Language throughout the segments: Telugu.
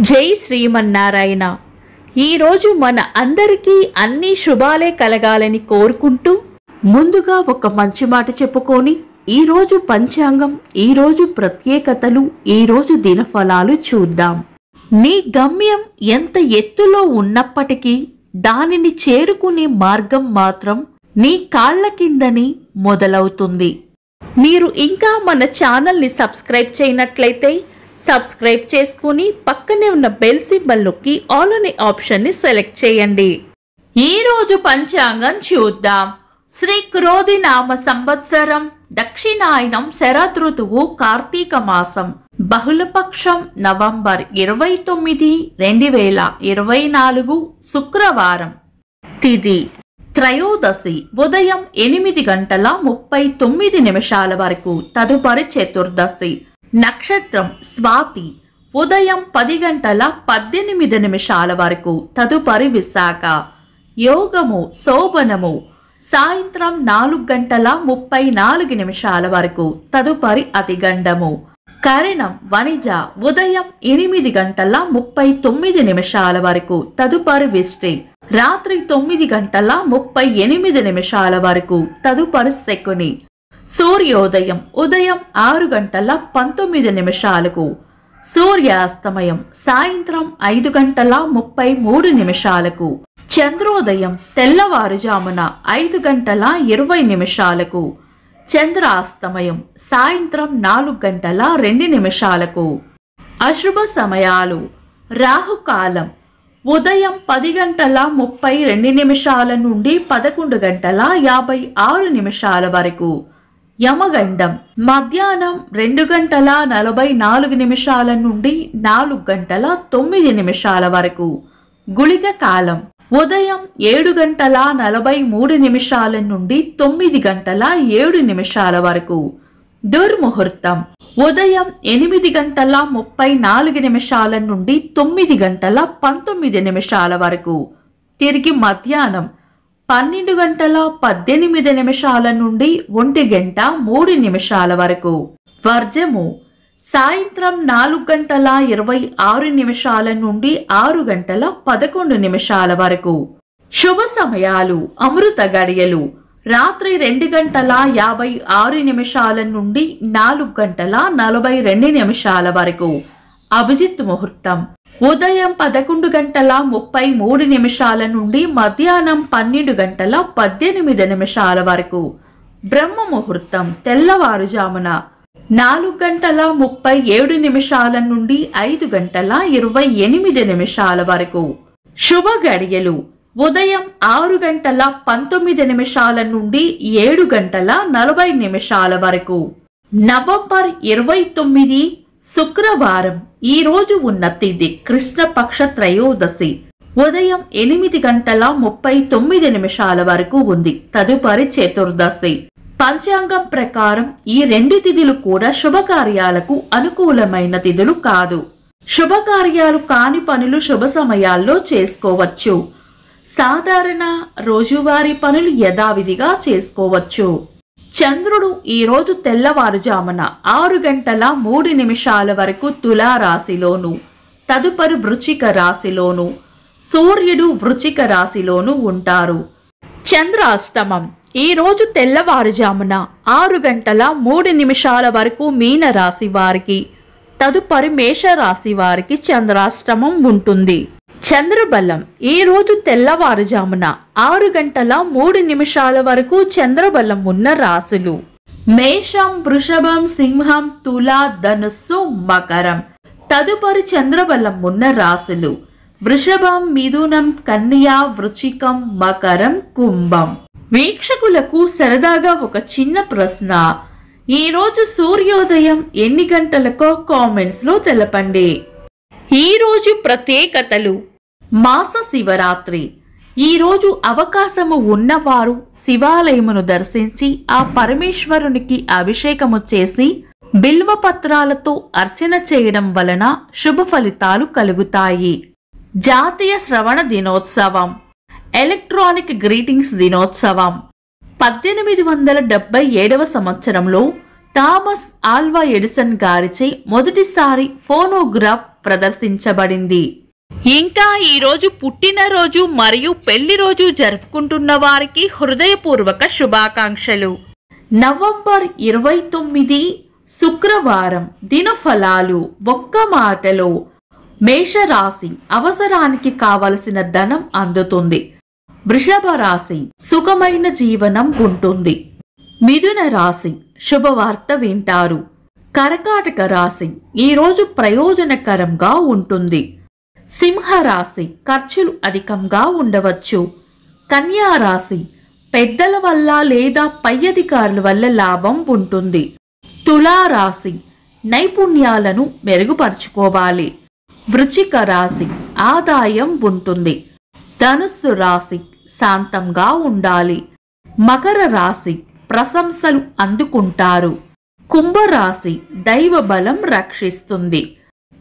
జై శ్రీమన్నారాయణ. ఈరోజు మన అందరికీ అన్ని శుభాలే కలగాలని కోరుకుంటూ ముందుగా ఒక మంచి మాట చెప్పుకొని ఈరోజు పంచాంగం, ఈరోజు ప్రత్యేకతలు, ఈరోజు దినఫలాలు చూద్దాం. నీ గమ్యం ఎంత ఎత్తులో ఉన్నప్పటికీ దానిని చేరుకునే మార్గం మాత్రం నీ కాళ్ల కిందని మొదలవుతుంది. మీరు ఇంకా మన ఛానల్ని సబ్స్క్రైబ్ చేయనట్లయితే సబ్స్క్రైబ్ చేసుకుని పక్కనే ఉన్న బెల్ సింబల్ నొక్కి ఆల్ అనే ఆప్షన్ని సెలెక్ట్ చేయండి. ఈరోజు పంచాంగం చూద్దాం. శ్రీ క్రోధి నామ సంవత్సరం, దక్షిణాయనం, శరదృతువు, కార్తీక మాసం, బహుళపక్షం, నవంబర్ 29, 2024 శుక్రవారం. తిథి త్రయోదశి ఉదయం 8:39 వరకు, తదుపరి చతుర్దశి. నక్షత్రం స్వాతి ఉదయం 10:18 వరకు, తదుపరి విశాఖ. యోగము శోభనము సాయంత్రం 4:34 వరకు, తదుపరి అతిగండము. కరణం వనిజ ఉదయం 8:39 వరకు, తదుపరి విష్టి. రాత్రి 9:38 వరకు, తదుపరి శకుని. సూర్యోదయం ఉదయం 6:19, సూర్యాస్తమయం సాయంత్రం 5:33. చంద్రోదయం తెల్లవారుజామున 5:20, చంద్రాస్తమయం సాయంత్రం 4:02. అశుభ సమయాలు: రాహుకాలం ఉదయం 10:32 నుండి 11:56 వరకు, యమగండం మధ్యాహ్నం 2:44 నుండి 4:09 వరకు, గుళిక కాలం ఉదయం 7:43 నుండి 9:07 వరకు, దుర్ముహూర్తం ఉదయం 8:34 నుండి 9:19 వరకు, తిరిగి మధ్యాహ్నం 12:18 నుండి 1:03 వరకు, వర్జము సాయంత్రం 4:26 నుండి 6:11 వరకు. శుభ సమయాలు: అమృత గడియలు రాత్రి 2:56 నుండి 4:42 వరకు, అభిజిత్ ముహూర్తం ఉదయం 11:33 నుండి మధ్యాహ్నం 12:18 వరకు, బ్రహ్మ ముహూర్తం తెల్లవారుజామున 4:37 నుండి 5:28 వరకు. శుభ గడియలు ఉదయం 6:19 నుండి 7:40 వరకు. నవంబర్ 29 శుక్రవారం. ఈ రోజు ఉన్న తిథి కృష్ణపక్ష త్రయోదశి ఉదయం 8:39 వరకు ఉంది, తదుపరి చతుర్దశి. పంచాంగం ప్రకారం ఈ రెండు తిథులు కూడా శుభకార్యాలకు అనుకూలమైన తిథులు కాదు. శుభకార్యాలు కాని పనులు శుభ సమయాల్లో చేసుకోవచ్చు. సాధారణ రోజువారీ పనులు యథావిధిగా చేసుకోవచ్చు. చంద్రుడు ఈ రోజు తెల్లవారుజామున 6:03 వరకు తులారాశిలోను, తదుపరి వృశ్చిక రాశిలోను, సూర్యుడు వృశ్చిక రాశిలోను ఉంటారు. చంద్రాష్టమం ఈ రోజు తెల్లవారుజామున 6:03 వరకు మీన రాశి వారికి, తదుపరి మేషరాశి వారికి చంద్రాష్టమం ఉంటుంది. చంద్రబలం ఈ రోజు తెల్లవారుజామున 6:03 వరకు చంద్రబలం ఉన్న రాశులు మేషం, వృషభం, సింహం, తుల, ధనుస్సు, మకరం. తదుపరి చంద్రబలం ఉన్న రాశులు వృషభం, మిథునం, కన్యా, వృశ్చికం, మకరం, కుంభం. వీక్షకులకు సరదాగా ఒక చిన్న ప్రశ్న: ఈ రోజు సూర్యోదయం ఎన్ని గంటలకో కామెంట్స్ లో తెలపండి. ఈ రోజు ప్రత్యేకతలు: మాస శివరాత్రి. ఈ రోజు అవకాశము ఉన్నవారు శివాలయమును దర్శించి ఆ పరమేశ్వరునికి అభిషేకము చేసి బిల్వ పత్రాలతో అర్చన చేయడం వలన శుభ ఫలితాలు కలుగుతాయి. జాతీయ శ్రవణ దినోత్సవం, ఎలక్ట్రానిక్ గ్రీటింగ్స్ దినోత్సవం. 1877 సంవత్సరంలో థామస్ ఆల్వా ఎడిసన్ గారిచే మొదటిసారి ఫోనోగ్రాఫ్ ప్రదర్శించబడింది. ఇంకా ఈరోజు పుట్టినరోజు మరియు పెళ్లి రోజు జరుపుకుంటున్న వారికి హృదయపూర్వక శుభాకాంక్షలు. నవంబర్ 29 శుక్రవారం దినఫలాలు. ఒక్క మాటలో మేషరాశి అవసరానికి కావలసిన ధనం అందుతుంది. వృషభ రాశి సుఖమైన జీవనం ఉంటుంది. మిథున రాశి శుభవార్త వింటారు. కర్కాటక రాశి ఈరోజు ప్రయోజనకరంగా ఉంటుంది. సింహరాశి ఖర్చులు అధికంగా ఉండవచ్చు. కన్యా రాశి పెద్దల వల్ల లేదా పై అధికారుల వల్ల లాభం ఉంటుంది. తులారాశి నైపుణ్యాలను మెరుగుపరుచుకోవాలి. వృశ్చిక రాశి ఆదాయం ఉంటుంది. ధనుస్సు రాశి శాంతంగా ఉండాలి. మకర రాశి ప్రశంసలు అందుకుంటారు. కుంభరాశి దైవ బలం రక్షిస్తుంది.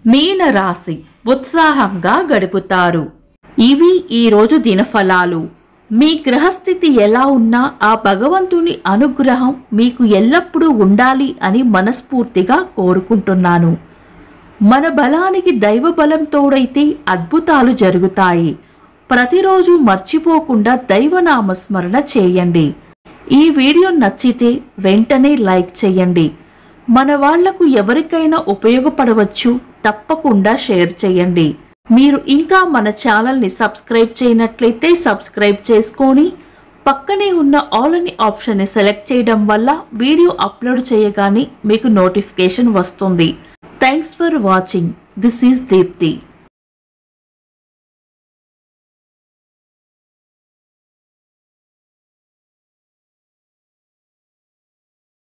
మీన రాశి ఉత్సాహంగా గడుపుతారు. ఇవి ఈరోజు దినఫలాలు. మీ గ్రహస్థితి ఎలా ఉన్నా ఆ భగవంతుని అనుగ్రహం మీకు ఎల్లప్పుడూ ఉండాలి అని మనస్ఫూర్తిగా కోరుకుంటున్నాను. మన బలానికి దైవ బలం తోడైతే అద్భుతాలు జరుగుతాయి. ప్రతిరోజు మర్చిపోకుండా దైవనామస్మరణ చేయండి. ఈ వీడియో నచ్చితే వెంటనే లైక్ చేయండి. మన వాళ్లకు ఎవరికైనా ఉపయోగపడవచ్చు. తప్పకుండా షేర్ చేయండి. మీరు ఇంకా మన ఛానల్ని సబ్స్క్రైబ్ చేయనట్లయితే సబ్స్క్రైబ్ చేసుకొని పక్కనే ఉన్న ఆల్ అని ఆప్షన్ని సెలెక్ట్ చేయడం వల్ల వీడియో అప్లోడ్ చేయగానే మీకు నోటిఫికేషన్ వస్తుంది. Thanks for watching. This is Deepti.